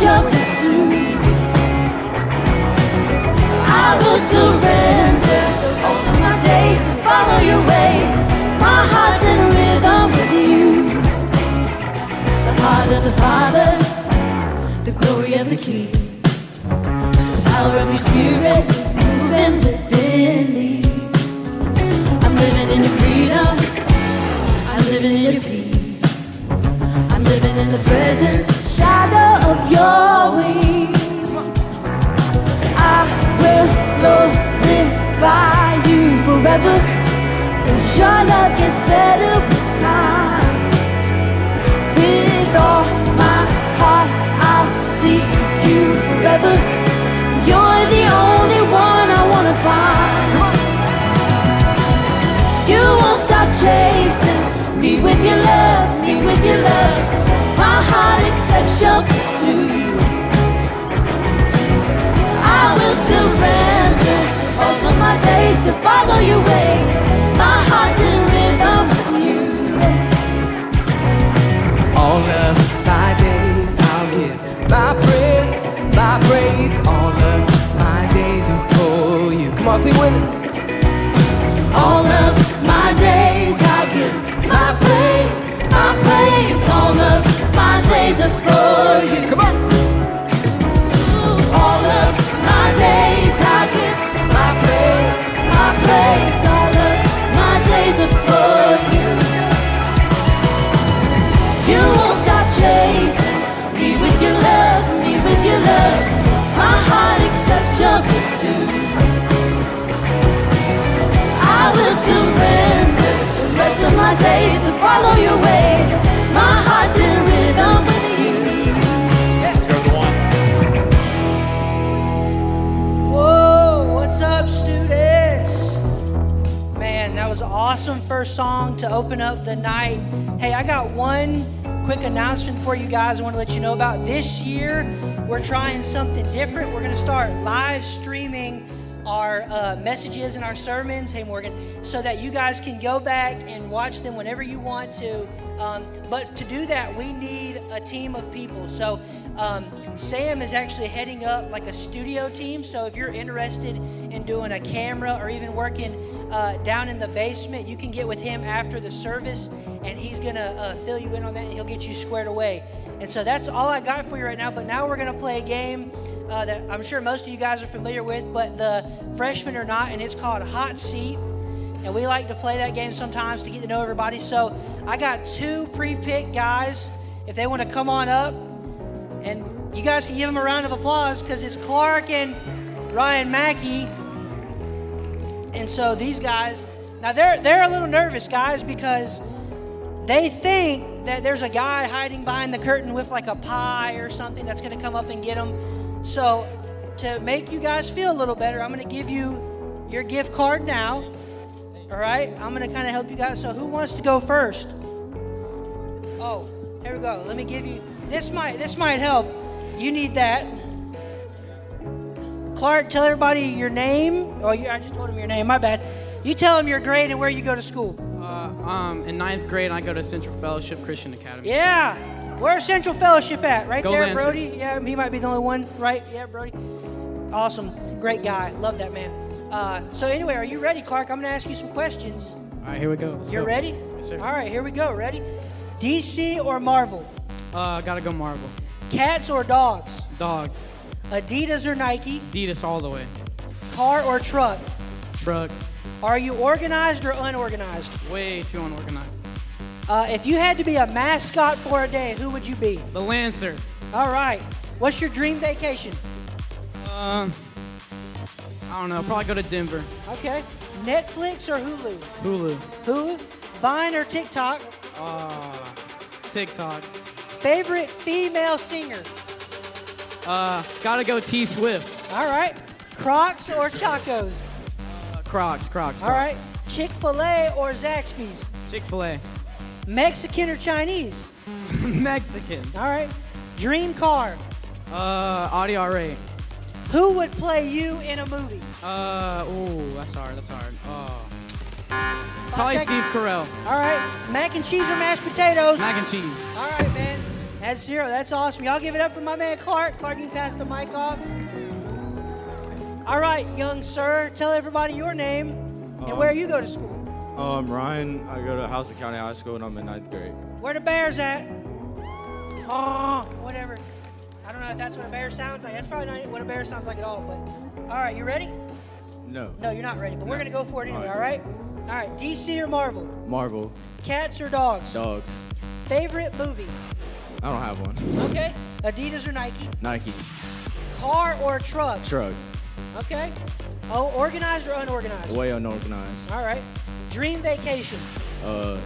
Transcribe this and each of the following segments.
shall pursue. I will surrender all of my days to follow your ways. My heart's in rhythm with you. The heart of the Father, the glory of the King. The power of your Spirit is moving within me. I'm living in your freedom. I'm living in your peace. I'm living in the presence, shadow of your wings. I will glorify you forever, 'cause your love gets better with time. With all my heart I'll seek you forever. You're the only one I wanna find. You won't stop chasing me with your love, me with your love. My heart accepts your pursuit. I will surrender all of my days to follow your ways. My heart's in rhythm with you. All of my days I'll give my praise. All of my days are for you. Come on, sing with us. All of my days I give my praise, my praise. All of my days are for you. Come on. All of my days I give my praise, my praise. All of my days are for you. You won't stop chasing me with your love, me with your love. My heart accepts your pursuit. I will surrender the rest of my days to follow your ways. My heart's in rhythm with you. Whoa, what's up, students? Man, that was an awesome first song to open up the night. Hey, I got one quick announcement for you guys I want to let you know about. This year, we're trying something different. We're going to start live streaming our messages and our sermons, hey Morgan, so that you guys can go back and watch them whenever you want to. But to do that, we need a team of people. So Sam is actually heading up like a studio team. So if you're interested in doing a camera or even working down in the basement, you can get with him after the service, and he's gonna fill you in on that, and he'll get you squared away. And so that's all I got for you right now. But now we're gonna play a game that I'm sure most of you guys are familiar with, but the freshmen are not, and it's called Hot Seat. And we like to play that game sometimes to get to know everybody. So I got two pre-picked guys. If they want to come on up, and you guys can give them a round of applause because it's Clark and Ryan Mackey. And so these guys, now they're a little nervous, guys, because they think that there's a guy hiding behind the curtain with like a pie or something that's going to come up and get them. So to make you guys feel a little better, I'm going to give you your gift card now. All right? I'm going to kind of help you guys. So who wants to go first? Oh, here we go. Let me give you, this might help. You need that. Clark, tell everybody your name. Oh, I just told him your name. My bad. You tell them your grade and where you go to school. In 9th grade, I go to Central Fellowship Christian Academy. Yeah. Where's Central Fellowship at? Right Go there, Lancers. Brody? Yeah, he might be the only one, right? Yeah, Brody. Awesome. Great guy. Love that man. So anyway, are you ready, Clark? I'm going to ask you some questions. All right, here we go. Let's You're go. ready? Yes, sir. All right, here we go. Ready? DC or Marvel? Gotta go Marvel. Cats or dogs? Dogs. Adidas or Nike? Adidas all the way. Car or truck? Truck. Are you organized or unorganized? Way too unorganized. If you had to be a mascot for a day, who would you be? The Lancer. All right. What's your dream vacation? I don't know. Probably go to Denver. Okay. Netflix or Hulu? Hulu. Hulu? Vine or TikTok? TikTok. Favorite female singer? Gotta go T Swift. All right. Crocs or Chacos? Crocs. All right. Chick-fil-A or Zaxby's? Chick-fil-A. Mexican or Chinese? Mexican. All right. Dream car? Audi R8. Who would play you in a movie? That's hard. Probably seconds. Steve Carell. All right. Mac and cheese or mashed potatoes? Mac and cheese. All right, man. That's 0. That's awesome. Y'all give it up for my man Clark. Clark, you can pass the mic off. All right, young sir, tell everybody your name and where you go to school. Ryan, I go to Houston County High School and I'm in 9th grade. Where the Bears at? Oh, whatever. I don't know if that's what a bear sounds like. That's probably not what a bear sounds like at all, but all right, you ready? No. No, you're not ready, but we're going to go for it anyway, all right? All right, DC or Marvel? Marvel. Cats or dogs? Dogs. Favorite movie? I don't have one. Okay. Adidas or Nike? Nike. Car or truck? Truck. Okay. Oh, organized or unorganized? Way unorganized. All right. Dream vacation? The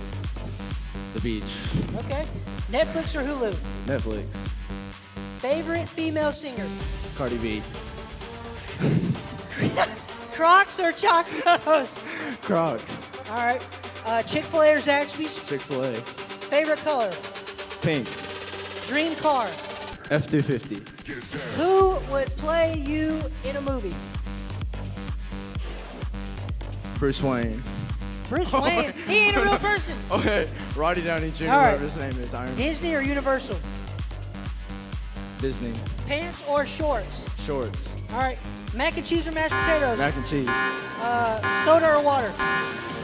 beach. Okay. Netflix or Hulu? Netflix. Favorite female singer? Cardi B. Crocs or Chacos? Crocs. All right. Chick-fil-A or Zaxby's? Chick-fil-A. Favorite color? Pink. Dream car? F-250. Who would play you in a movie? Bruce Wayne. Bruce Wayne. He ain't a real person. Okay. Roddy Downey Jr., All right. whatever his name is. Iron Man. Disney or Universal? Disney. Pants or shorts? Shorts. All right. Mac and cheese or mashed potatoes? Mac and cheese. Soda or water?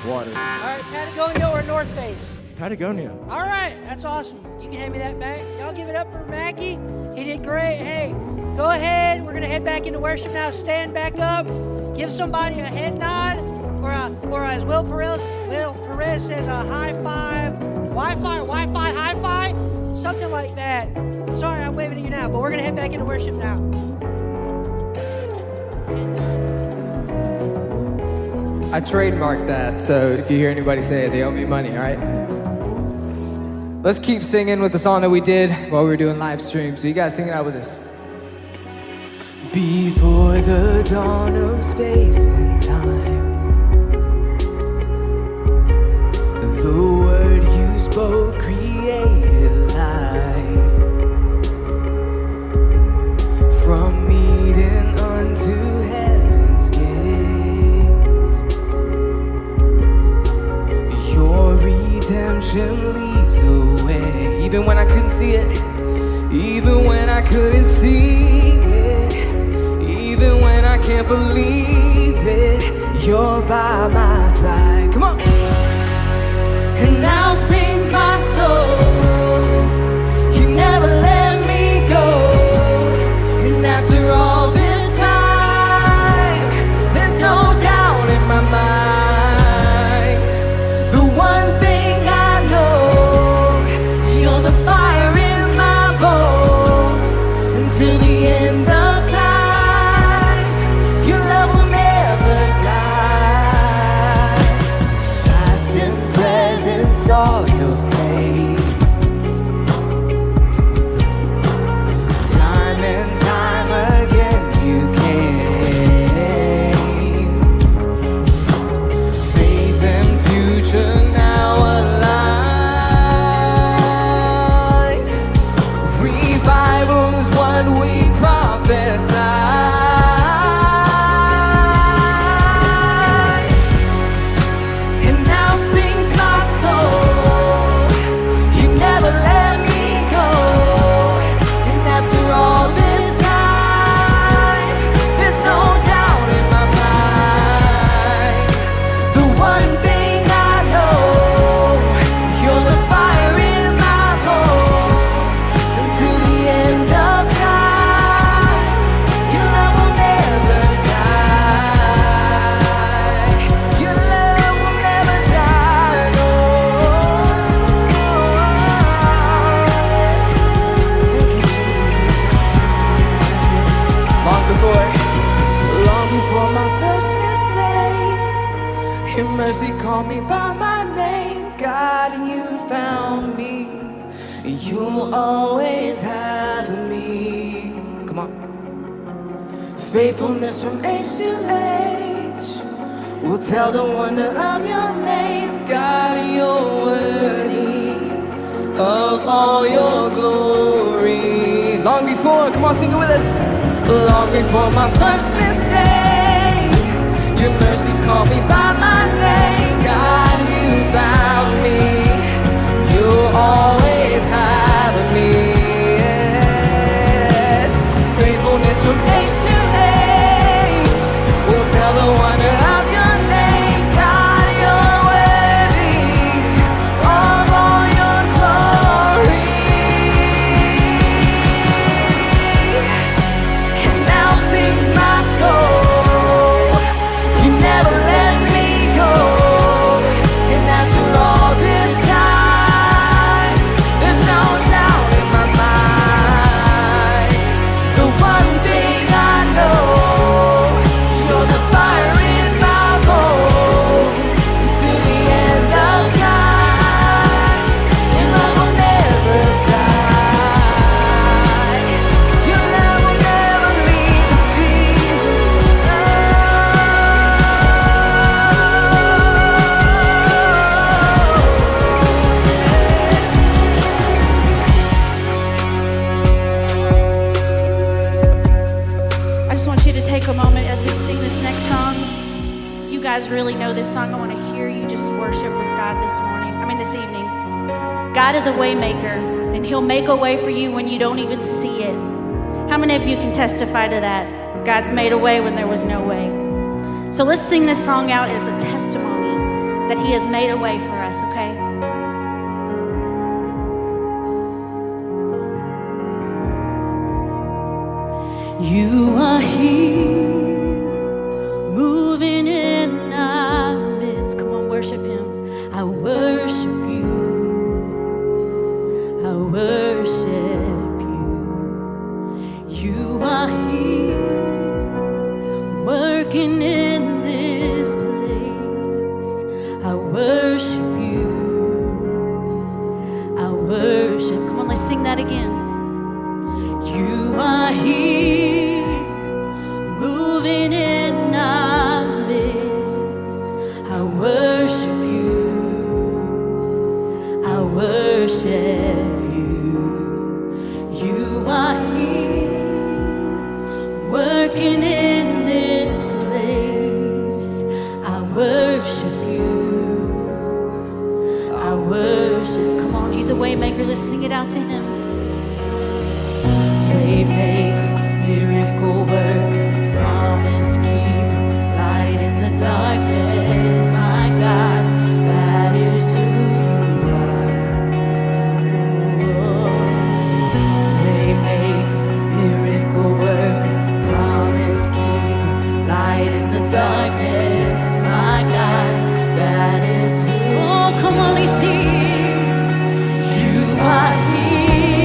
Water. All right. Patagonia or North Face? Patagonia. All right. That's awesome. You can hand me that back. Y'all give it up for Mackie. He did great. Hey, go ahead. We're going to head back into worship now. Stand back up. Give somebody a head nod. Or as Will Perez says, a high five. Wi-Fi, hi-fi. Something like that. Sorry, I'm waving at you now. But we're going to head back into worship now. I trademarked that, so if you hear anybody say it, they owe me money, all right? Let's keep singing with the song that we did while we were doing live stream. So you guys sing it out with us. Before the dawn of space and time, the word you spoke created light. From Eden unto heaven's gates, your redemption leads the way. Even when I couldn't see it, even when I couldn't see it, even when I can't believe it, you're by my side. Come on. And now sings my soul, you never let me go. And after all this time, there's no doubt in my mind. The one thing I know, you're the fire in my bones. Until the end of time, your love will never die. Past presence, saw your face, time and time again you came. Faith and future now alive. Revival is what we prophesy. Your mercy called me by my name. God, you found me. You'll always have me. Come on. Faithfulness from age to age. We'll tell the wonder of your name. God, you're worthy of all your glory. Long before, come on, sing it with us. Long before my first mistake, your mercy called me by my name. God, you found me. You'll always have me. take a moment as we sing this next song. You guys really know this song. I want to hear you just worship with God this evening. God is a way maker, and He'll make a way for you when you don't even see it. How many of you can testify to that? God's made a way when there was no way. So let's sing this song out as a testimony that He has made a way for us, okay? You are here, moving in our midst. Come on, worship Him. I worship you. I worship you. You are here, working in this place. I worship you. I worship. Come on, let's sing that again. You are here, moving in our midst. I worship you. I worship you. You are here, working in this place. I worship you. I worship. Come on, He's a way maker. Let's sing it out to Him. Waymaker, miracle work, promise keeper, light in the darkness, my God, that is who you are. Waymaker, miracle work, promise keeper, light in the darkness, my God, that is who. Oh, come on, He's here. You are here.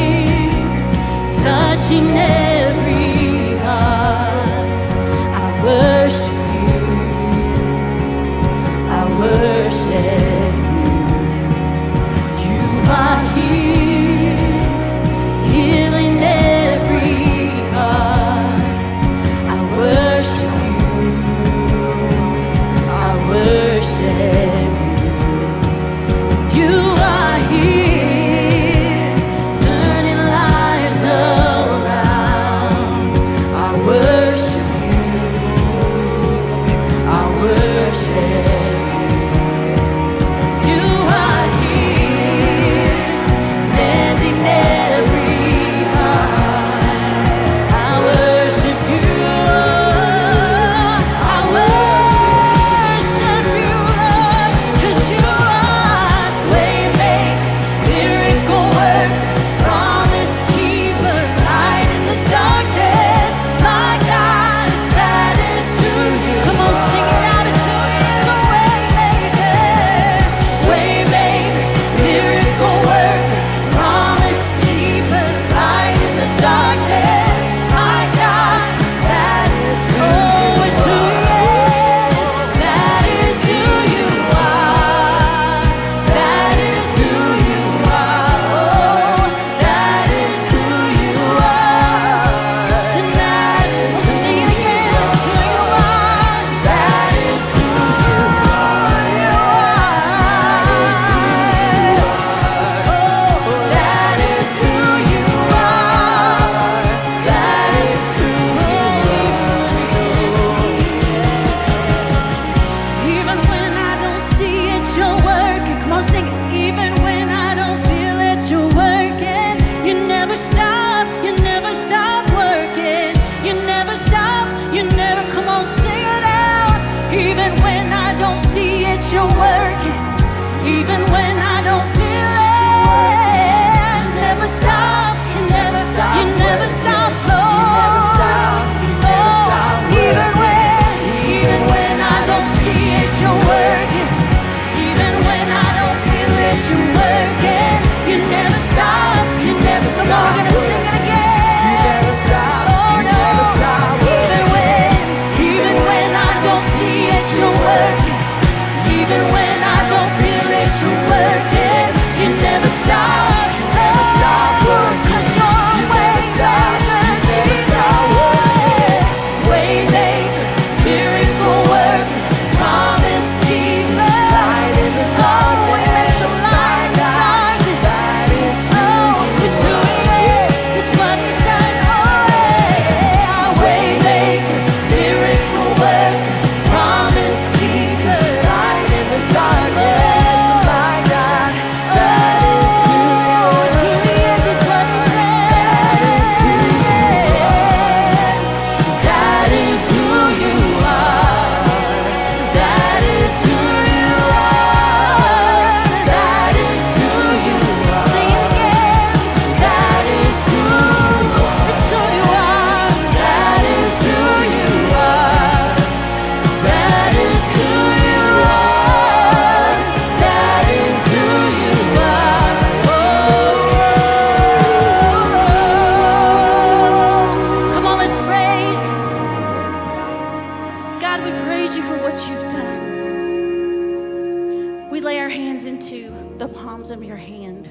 palms of your hand.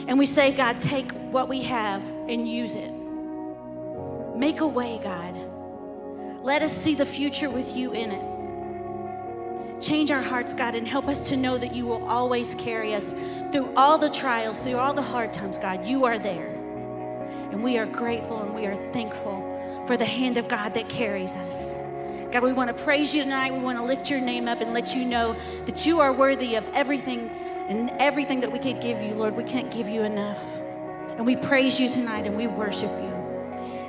And we say, God, take what we have and use it. Make a way, God. Let us see the future with you in it. Change our hearts, God, and help us to know that you will always carry us through all the trials, through all the hard times, God. You are there. And we are grateful and we are thankful for the hand of God that carries us. God, we want to praise you tonight. We want to lift your name up and let you know that you are worthy of everything and everything that we could give you, Lord. We can't give you enough. And we praise you tonight and we worship you.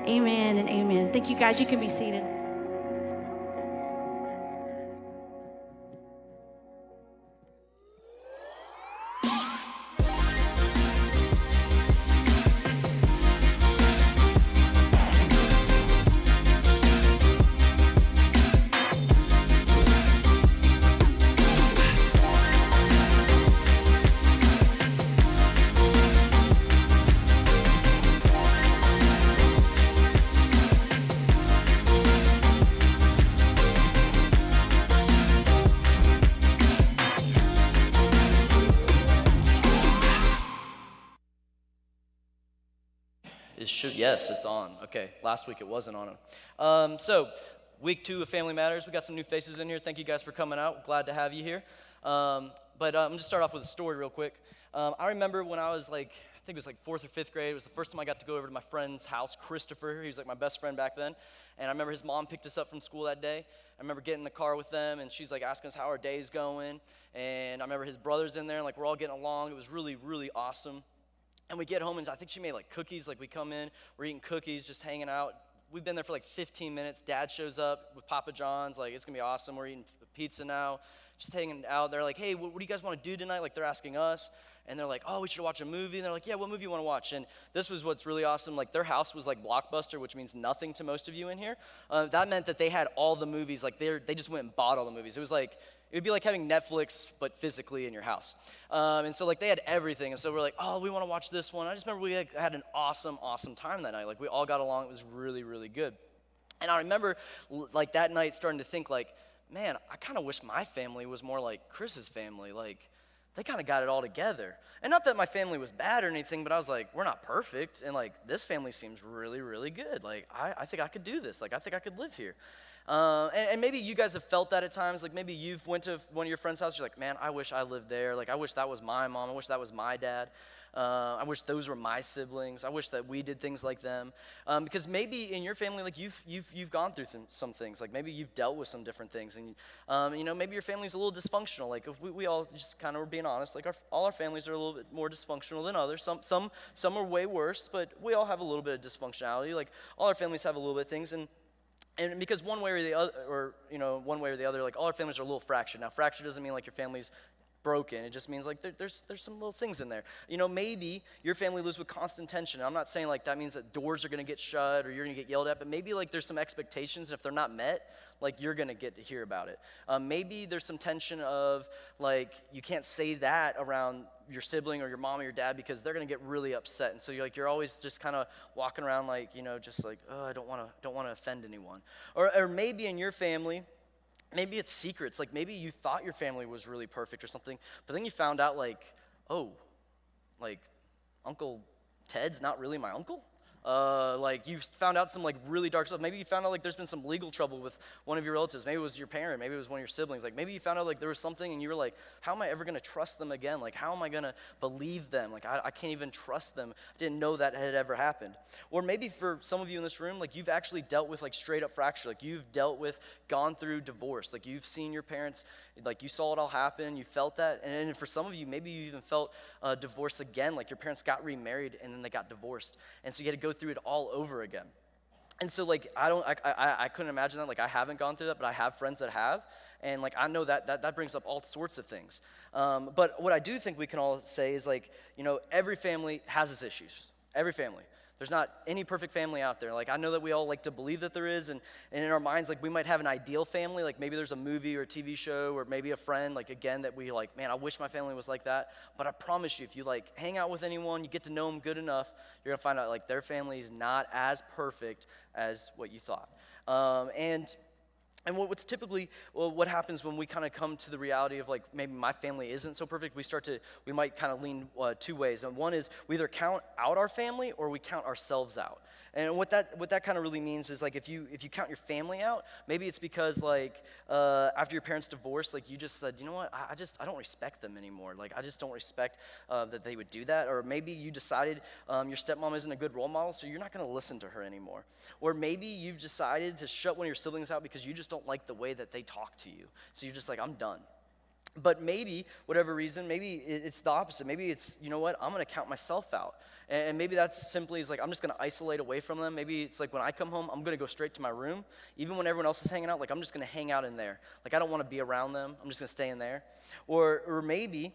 Amen and amen. Thank you, guys. You can be seated. Yes, it's on. Okay, last week it wasn't on. So, week 2 of Family Matters. We got some new faces in here. Thank you guys for coming out. Glad to have you here. I'm going to start off with a story real quick. I remember when I was I think it was 4th or 5th grade. It was the first time I got to go over to my friend's house, Christopher. He was my best friend back then. And I remember his mom picked us up from school that day. I remember getting in the car with them, and she's asking us how our day's going. And I remember his brother's in there, and we're all getting along. It was really, really awesome. And we get home, and I think she made cookies. We come in, we're eating cookies, just hanging out. We've been there for 15 minutes. Dad shows up with Papa John's. It's going to be awesome. We're eating pizza now, just hanging out. They're like, hey, what do you guys want to do tonight? They're asking us. And they're like, oh, we should watch a movie. And they're like, yeah, what movie you want to watch? And this was what's really awesome. Their house was Blockbuster, which means nothing to most of you in here. That meant that they had all the movies. They just went and bought all the movies. It was it would be like having Netflix, but physically in your house. And so they had everything. And so we're like, oh, we want to watch this one. I just remember we had an awesome, awesome time that night. We all got along. It was really, really good. And I remember that night starting to think man, I kind of wish my family was more like Chris's family. They kind of got it all together. And not that my family was bad or anything, but I was we're not perfect. And this family seems really, really good. I think I could do this. I think I could live here. And maybe you guys have felt that at times. Maybe you've went to one of your friends' house. You're man, I wish I lived there. I wish that was my mom. I wish that was my dad. I wish those were my siblings. I wish that we did things like them. Because maybe in your family, you've gone through some things. Maybe you've dealt with some different things, and maybe your family's a little dysfunctional. If we all just kind of are being honest, all our families are a little bit more dysfunctional than others. Some are way worse, but we all have a little bit of dysfunctionality. All our families have a little bit of things, and because one way or the other, all our families are a little fractured. Now, fractured doesn't mean your family's broken. It just means there's some little things in there. Maybe your family lives with constant tension. I'm not saying that means that doors are going to get shut or you're going to get yelled at, but maybe there's some expectations, and if they're not met, you're going to get to hear about it. Maybe there's some tension of you can't say that around your sibling or your mom or your dad because they're going to get really upset, and so you're always just kind of walking around oh, I don't want to offend anyone. Or maybe in your family, maybe it's secrets. Maybe you thought your family was really perfect or something, but then you found out Uncle Ted's not really my uncle. You found out some really dark stuff. Maybe you found out there's been some legal trouble with one of your relatives. Maybe it was your parent. Maybe it was one of your siblings. Maybe you found out there was something and you were how am I ever going to trust them again? How am I going to believe them? I can't even trust them. I didn't know that had ever happened. Or maybe for some of you in this room, you've actually dealt with straight up fracture. You've dealt with, gone through divorce. You've seen your parents, you saw it all happen. You felt that. And for some of you, maybe you even felt divorce again. Your parents got remarried and then they got divorced. And so you had to go through it all over again. And so I couldn't imagine that. I haven't gone through that, but I have friends that have. And I know that brings up all sorts of things. But what I do think we can all say is every family has its issues. Every family. There's not any perfect family out there. I know that we all like to believe that there is, and in our minds, we might have an ideal family. Maybe there's a movie or a TV show or maybe a friend, again, that we man, I wish my family was like that. But I promise you, if you hang out with anyone, you get to know them good enough, you're gonna find out their family is not as perfect as what you thought. And And what's typically, what happens when we kind of come to the reality of like, maybe my family isn't so perfect, we might kind of lean two ways. And one is we either count out our family or we count ourselves out. And what that kind of really means is like, if you count your family out, maybe it's because like, after your parents divorced, like you just said, you know what, I don't respect them anymore. Like, I just don't respect that they would do that. Or maybe you decided your stepmom isn't a good role model, so you're not going to listen to her anymore. Or maybe you've decided to shut one of your siblings out because you just don't like the way that they talk to you. So you're just like, I'm done. But maybe, whatever reason, maybe it's the opposite. Maybe it's, you know what, I'm going to count myself out. And maybe that's simply is like, I'm just going to isolate away from them. Maybe it's like when I come home, I'm going to go straight to my room. Even when everyone else is hanging out, like I'm just going to hang out in there. Like I don't want to be around them. I'm just going to stay in there. Or maybe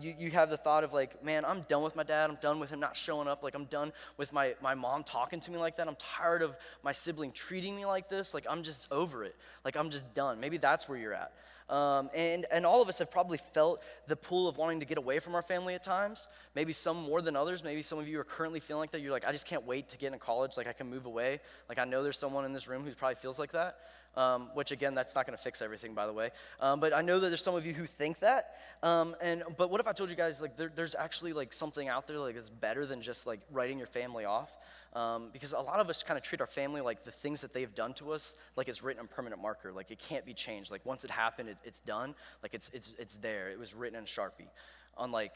you have the thought of like, man, I'm done with my dad. I'm done with him not showing up. Like I'm done with my mom talking to me like that. I'm tired of my sibling treating me like this. Like I'm just over it. Like I'm just done. Maybe that's where you're at. And all of us have probably felt the pull of wanting to get away from our family at times. Maybe some more than others. Maybe some of you are currently feeling like that. You're like, I just can't wait to get into college. Like I can move away. Like I know there's someone in this room who probably feels like that. Which again, that's not going to fix everything, by the way. But I know that there's some of you who think that. But what if I told you guys like there's actually like something out there like it's better than just like writing your family off? Because a lot of us kind of treat our family like the things that they've done to us like it's written on permanent marker. Like it can't be changed. Like once it happened, it's done. Like it's there. It was written in Sharpie. Unlike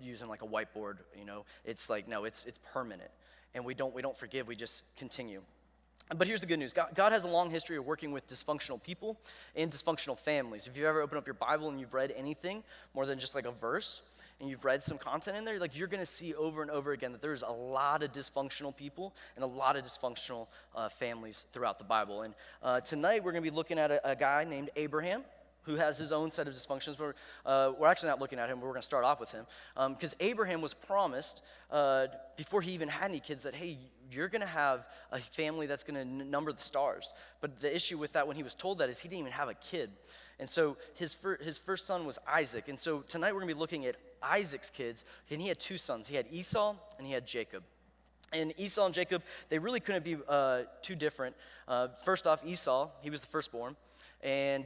using like a whiteboard, you know, it's like no, it's permanent. And we don't forgive. We just continue. But here's the good news. God has a long history of working with dysfunctional people and dysfunctional families. If you've ever opened up your Bible and you've read anything more than just like a verse, and you've read some content in there, like you're going to see over and over again that there's a lot of dysfunctional people and a lot of dysfunctional families throughout the Bible. And tonight we're going to be looking at a guy named Abraham, who has his own set of dysfunctions. We're actually not looking at him, but we're going to start off with him. Because Abraham was promised, before he even had any kids, that, hey, you're going to have a family that's going to number the stars. But the issue with that when he was told that is he didn't even have a kid. And so his first son was Isaac. And so tonight we're going to be looking at Isaac's kids. And he had two sons. He had Esau and he had Jacob. And Esau and Jacob, they really couldn't be too different. First off, Esau, he was the firstborn. And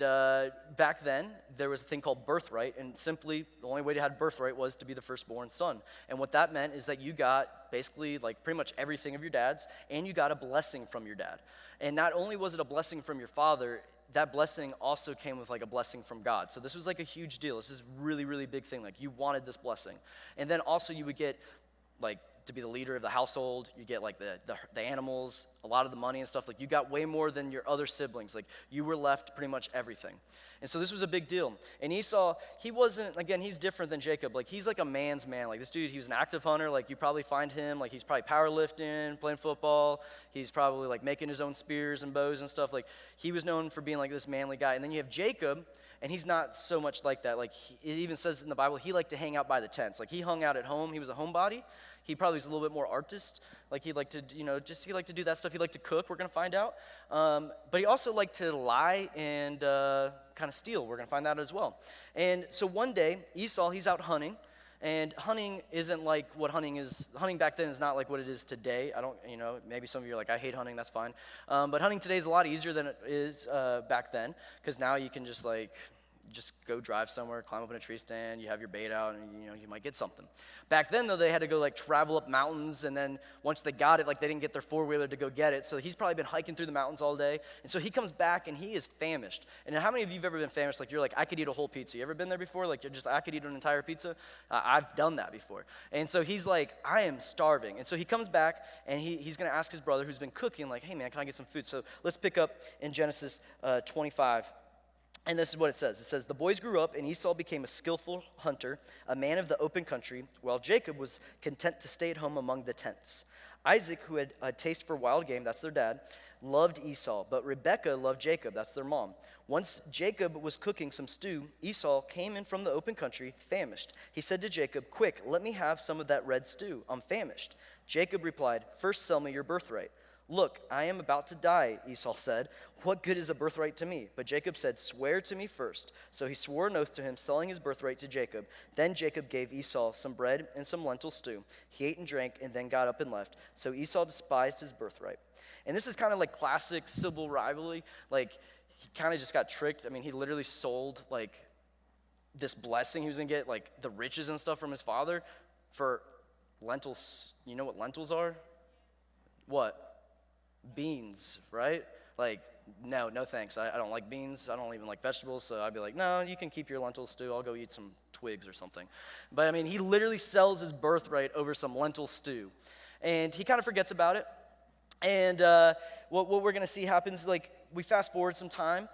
back then, there was a thing called birthright, and simply the only way to have birthright was to be the firstborn son. And what that meant is that you got basically like pretty much everything of your dad's, and you got a blessing from your dad. And not only was it a blessing from your father, that blessing also came with like a blessing from God. So this was like a huge deal. This is a really, really big thing. Like you wanted this blessing. And then also you would get like to be the leader of the household. You get like the animals, a lot of the money and stuff. Like you got way more than your other siblings. Like you were left pretty much everything. And so this was a big deal. And Esau, he wasn't, again, he's different than Jacob. Like he's like a man's man. Like this dude, he was an active hunter. Like you probably find him, like he's probably powerlifting, playing football. He's probably like making his own spears and bows and stuff. Like he was known for being like this manly guy. And then you have Jacob, and he's not so much like that. Like it even says in the Bible, he liked to hang out by the tents. Like he hung out at home. He was a homebody. He probably was a little bit more artist. Like he liked to, he liked to do that stuff. He liked to cook. We're going to find out. But he also liked to lie and kind of steal. We're going to find out as well. And so one day, Esau, he's out hunting. And hunting isn't like what hunting is. Hunting back then is not like what it is today. Maybe some of you are like, I hate hunting, that's fine. But hunting today is a lot easier than it is back then. Because now you can just go drive somewhere, climb up in a tree stand, you have your bait out, and you might get something. Back then, though, they had to go like travel up mountains, and then once they got it, like they didn't get their four-wheeler to go get it, so he's probably been hiking through the mountains all day, and so he comes back, and he is famished. And how many of you have ever been famished? Like you're like, I could eat a whole pizza. You ever been there before? Like I could eat an entire pizza? I've done that before. And so he's like, I am starving. And so he comes back, and he's going to ask his brother, who's been cooking, like, hey, man, can I get some food? So let's pick up in Genesis 25. And this is what it says. It says, the boys grew up, and Esau became a skillful hunter, a man of the open country, while Jacob was content to stay at home among the tents. Isaac, who had a taste for wild game, that's their dad, loved Esau, but Rebekah loved Jacob, that's their mom. Once Jacob was cooking some stew, Esau came in from the open country, famished. He said to Jacob, quick, let me have some of that red stew. I'm famished. Jacob replied, first sell me your birthright. Look, I am about to die, Esau said. What good is a birthright to me? But Jacob said, swear to me first. So he swore an oath to him, selling his birthright to Jacob. Then Jacob gave Esau some bread and some lentil stew. He ate and drank and then got up and left. So Esau despised his birthright. And this is kind of like classic civil rivalry. Like he kind of just got tricked. I mean, he literally sold like this blessing he was gonna get, like the riches and stuff from his father, for lentils. You know what lentils are? What? Beans, right? Like, no thanks. I don't like beans. I don't even like vegetables. So I'd be like, no, you can keep your lentil stew. I'll go eat some twigs or something. But I mean, he literally sells his birthright over some lentil stew. And he kind of forgets about it. And what we're going to see happens, like, we fast forward some time.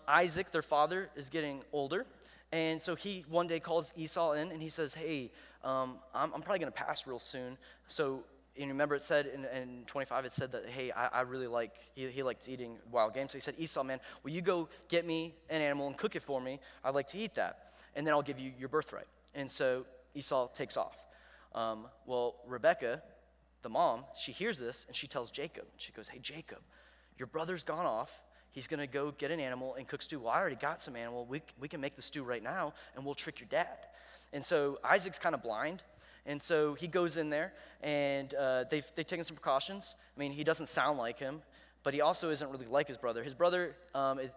Isaac, their father, is getting older. And so he one day calls Esau in, and he says, hey, I'm probably going to pass real soon. So, and remember it said in 25, it said that, hey, I really like, he likes eating wild game. So he said, Esau, man, will you go get me an animal and cook it for me? I'd like to eat that. And then I'll give you your birthright. And so Esau takes off. Well, Rebekah, the mom, she hears this, and she tells Jacob. She goes, hey, Jacob, your brother's gone off. He's going to go get an animal and cook stew. Well, I already got some animal. We can make the stew right now, and we'll trick your dad. And so Isaac's kind of blind. And so he goes in there, and they've taken some precautions. I mean, he doesn't sound like him, but he also isn't really like his brother. His brother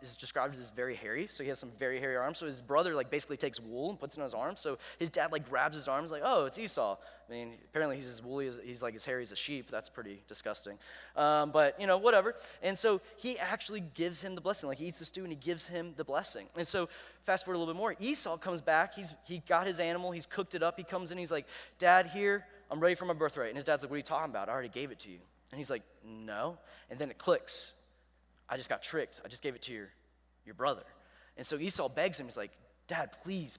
is described as very hairy, so he has some very hairy arms. So his brother, like, basically takes wool and puts it on his arms. So his dad, like, grabs his arms, like, oh, it's Esau. I mean, apparently he's as woolly as, he's like as hairy as a sheep. That's pretty disgusting. But, you know, whatever. And so he actually gives him the blessing. Like, he eats the stew, and he gives him the blessing. And so fast forward a little bit more. Esau comes back. He got his animal. He's cooked it up. He comes in. He's like, Dad, here, I'm ready for my birthright. And his dad's like, what are you talking about? I already gave it to you. And he's like, no. And then it clicks. I just got tricked. I just gave it to your brother. And so Esau begs him. He's like, Dad, please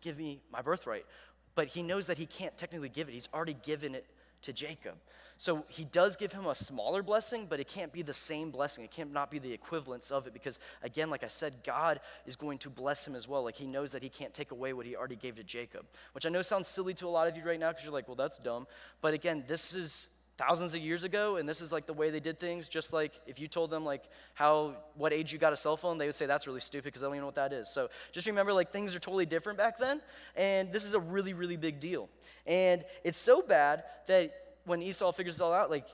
give me my birthright. But he knows that he can't technically give it. He's already given it to Jacob. So he does give him a smaller blessing, but it can't be the same blessing. It can't not be the equivalence of it because, again, like I said, God is going to bless him as well. Like, he knows that he can't take away what he already gave to Jacob, which I know sounds silly to a lot of you right now because you're like, well, that's dumb. But again, this is thousands of years ago, and this is like the way they did things. Just like if you told them like what age you got a cell phone, they would say that's really stupid because they don't even know what that is. So just remember, like, things are totally different back then, and this is a really, really big deal. And it's so bad that when Esau figures it all out, like,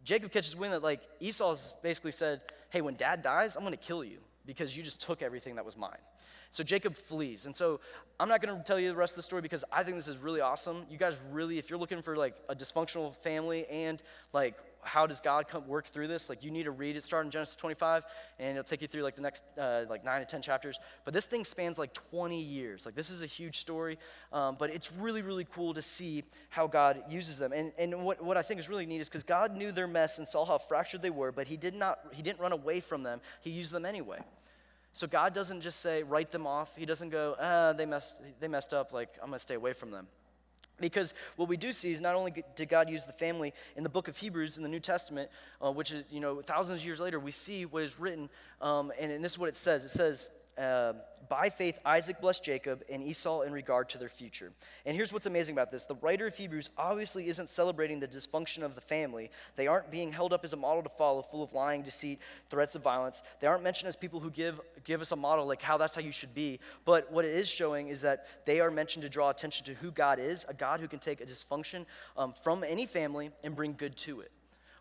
Jacob catches wind that, like, Esau's basically said, hey, when Dad dies, I'm going to kill you because you just took everything that was mine. So Jacob flees. And so I'm not going to tell you the rest of the story because I think this is really awesome. You guys really, if you're looking for like a dysfunctional family and like how does God work through this, like, you need to read it. Start in Genesis 25, and it'll take you through like the next like 9 to 10 chapters. But this thing spans like 20 years. Like, this is a huge story, but it's really, really cool to see how God uses them. And what I think is really neat is because God knew their mess and saw how fractured they were, but he didn't run away from them. He used them anyway. So God doesn't just say, write them off. He doesn't go, they messed up, like, I'm going to stay away from them. Because what we do see is not only did God use the family in the book of Hebrews in the New Testament, which is, you know, thousands of years later, we see what is written, and this is what it says. It says, by faith, Isaac blessed Jacob and Esau in regard to their future. And here's what's amazing about this. The writer of Hebrews obviously isn't celebrating the dysfunction of the family. They aren't being held up as a model to follow, full of lying, deceit, threats of violence. They aren't mentioned as people who give us a model, like that's how you should be. But what it is showing is that they are mentioned to draw attention to who God is, a God who can take a dysfunction from any family and bring good to it.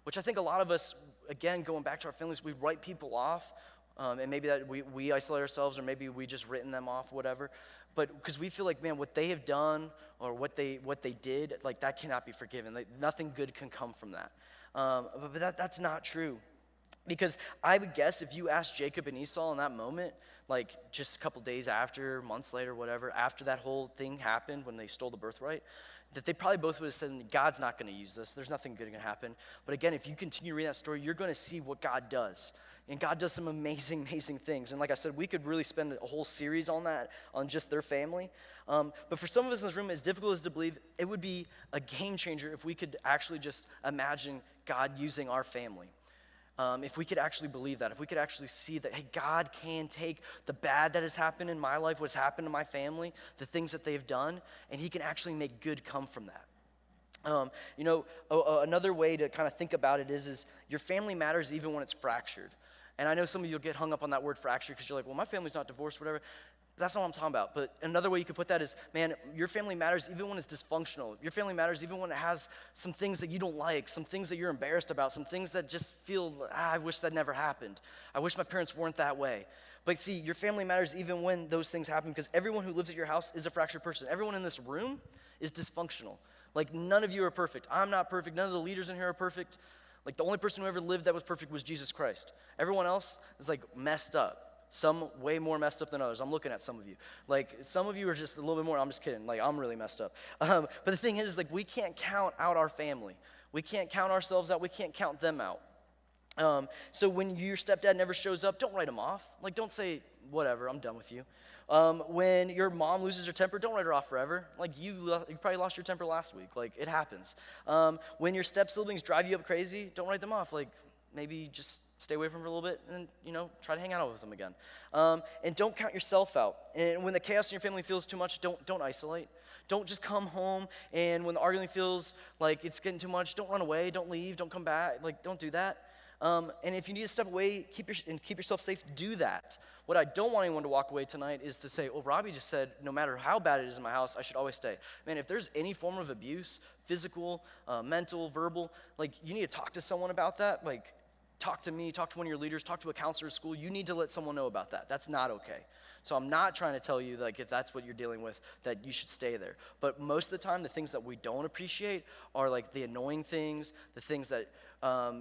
Which I think a lot of us, again, going back to our families, we write people off. And maybe that we isolate ourselves, or maybe we just written them off, whatever. But because we feel like, man, what they have done or what they did, like, that cannot be forgiven. Like, nothing good can come from that. But that's not true. Because I would guess if you asked Jacob and Esau in that moment, like just a couple days after, months later, whatever, after that whole thing happened when they stole the birthright, that they probably both would have said, God's not going to use this. There's nothing good going to happen. But again, if you continue reading that story, you're going to see what God does. And God does some amazing, amazing things. And like I said, we could really spend a whole series on that, on just their family. But for some of us in this room, as difficult as to believe, it would be a game changer if we could actually just imagine God using our family. If we could actually believe that, if we could actually see that, hey, God can take the bad that has happened in my life, what's happened to my family, the things that they've done, and he can actually make good come from that. Another way to kind of think about it is your family matters even when it's fractured. And I know some of you will get hung up on that word fracture because you're like, well, my family's not divorced, whatever. That's not what I'm talking about. But another way you could put that is, man, your family matters even when it's dysfunctional. Your family matters even when it has some things that you don't like, some things that you're embarrassed about, some things that just feel, I wish that never happened. I wish my parents weren't that way. But see, your family matters even when those things happen, because everyone who lives at your house is a fractured person. Everyone in this room is dysfunctional. Like, none of you are perfect. I'm not perfect. None of the leaders in here are perfect. Like, the only person who ever lived that was perfect was Jesus Christ. Everyone else is, like, messed up. Some way more messed up than others. I'm looking at some of you. Like, some of you are just a little bit more. I'm just kidding. Like, I'm really messed up. But the thing is, like, we can't count out our family. We can't count ourselves out. We can't count them out. So when your stepdad never shows up, don't write him off. Like, don't say, whatever, I'm done with you. When your mom loses her temper, don't write her off forever. Like, you probably lost your temper last week. Like, it happens. When your step-siblings drive you up crazy, don't write them off. Like, maybe just stay away from them for a little bit and, try to hang out with them again. And don't count yourself out. And when the chaos in your family feels too much, don't isolate. Don't just come home, and when the arguing feels like it's getting too much, don't run away, don't leave, don't come back. Like, don't do that. And if you need to step away, keep yourself safe, do that. What I don't want anyone to walk away tonight is to say, well, Robbie just said, no matter how bad it is in my house, I should always stay. Man, if there's any form of abuse, physical, mental, verbal, like, you need to talk to someone about that. Like, talk to me, talk to one of your leaders, talk to a counselor at school. You need to let someone know about that. That's not okay. So I'm not trying to tell you, like, if that's what you're dealing with, that you should stay there. But most of the time, the things that we don't appreciate are, like, the annoying things, the things that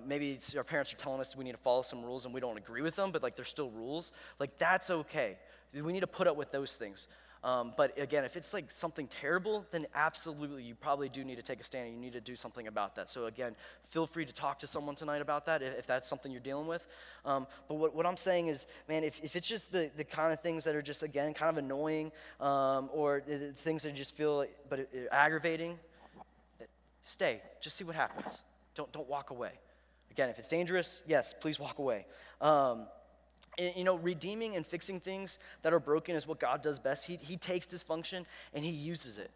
maybe our parents are telling us we need to follow some rules and we don't agree with them, but, like, they're still rules. Like, that's okay. We need to put up with those things. But again, if it's like something terrible, then absolutely you probably do need to take a stand and you need to do something about that. So again, feel free to talk to someone tonight about that if that's something you're dealing with. But what I'm saying is, man, if it's just the kind of things that are just, again, kind of annoying, or things that just feel aggravating, stay. Just see what happens. Don't walk away. Again, if it's dangerous, yes, please walk away. Redeeming and fixing things that are broken is what God does best. He takes dysfunction and he uses it.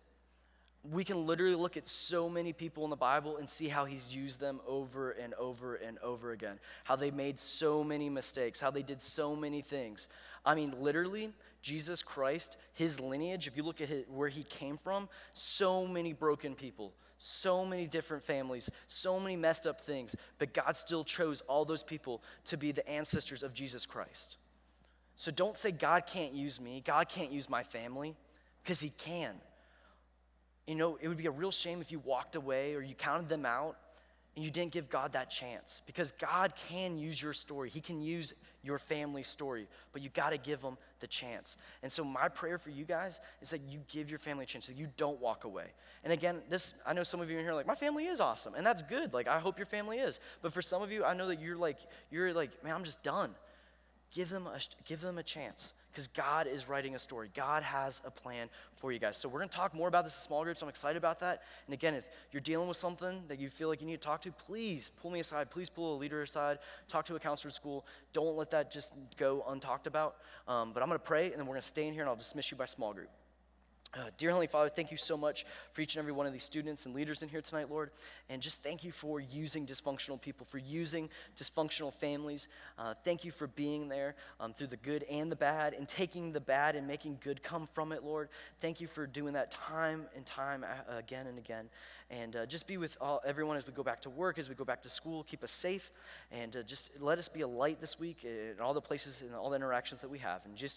We can literally look at so many people in the Bible and see how he's used them over and over and over again. How they made so many mistakes, how they did so many things. I mean, literally, Jesus Christ, his lineage, if you look at where he came from, so many broken people. So many different families, so many messed up things, but God still chose all those people to be the ancestors of Jesus Christ. So don't say God can't use me, God can't use my family, because he can. It would be a real shame if you walked away or you counted them out and you didn't give God that chance, because God can use your story. He can use your family's story, but you got to give them the chance. And so my prayer for you guys is that you give your family a chance, that you don't walk away. And again, I know some of you in here are like, my family is awesome, and that's good. Like, I hope your family is. But for some of you, I know that you're like, man, I'm just done. Give them a chance, because God is writing a story. God has a plan for you guys. So we're going to talk more about this in small groups. I'm excited about that. And again, if you're dealing with something that you feel like you need to talk to, please pull me aside. Please pull a leader aside. Talk to a counselor at school. Don't let that just go untalked about. But I'm going to pray, and then we're going to stay in here, and I'll dismiss you by small group. Dear Heavenly Father, thank you so much for each and every one of these students and leaders in here tonight, Lord. And just thank you for using dysfunctional people, for using dysfunctional families. Thank you for being there through the good and the bad, and taking the bad and making good come from it, Lord. Thank you for doing that time and time again and again. And just be with everyone as we go back to work, as we go back to school. Keep us safe, and just let us be a light this week in all the places and all the interactions that we have. And just